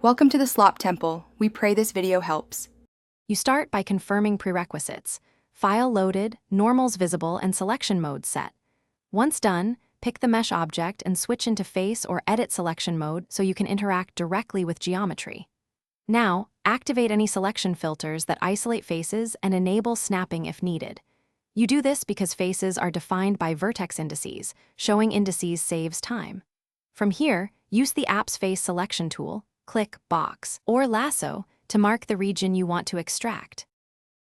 Welcome to the Slop Temple. We pray this video helps. You start by confirming prerequisites. File loaded, normals visible, and selection mode set. Once done, pick the mesh object and switch into face or edit selection mode so you can interact directly with geometry. Now, activate any selection filters that isolate faces and enable snapping if needed. You do this because faces are defined by vertex indices. Showing indices saves time. From here, use the app's face selection tool, click Box or Lasso to mark the region you want to extract.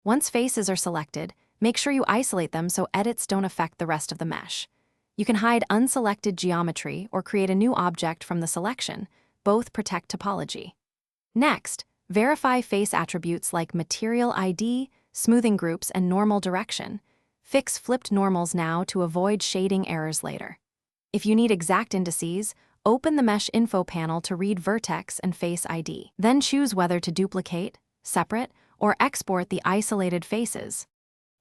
Once faces are selected, make sure you isolate them so edits don't affect the rest of the mesh. You can hide unselected geometry or create a new object from the selection. Both protect topology. Next, verify face attributes like material ID, smoothing groups, and normal direction. Fix flipped normals now to avoid shading errors later. If you need exact indices, open the Mesh Info panel to read vertex and face ID. Then choose whether to duplicate, separate, or export the isolated faces.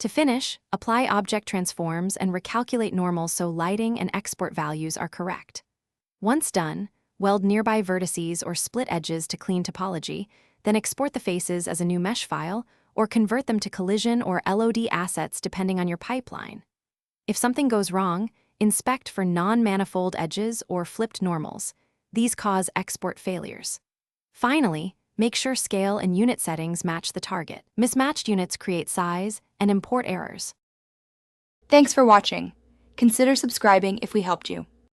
To finish, apply object transforms and recalculate normals so lighting and export values are correct. Once done, weld nearby vertices or split edges to clean topology, then export the faces as a new mesh file or convert them to collision or LOD assets depending on your pipeline. If something goes wrong, inspect for non-manifold edges or flipped normals. These cause export failures. Finally, make sure scale and unit settings match the target. Mismatched units create size and import errors. Thanks for watching. Consider subscribing if we helped you.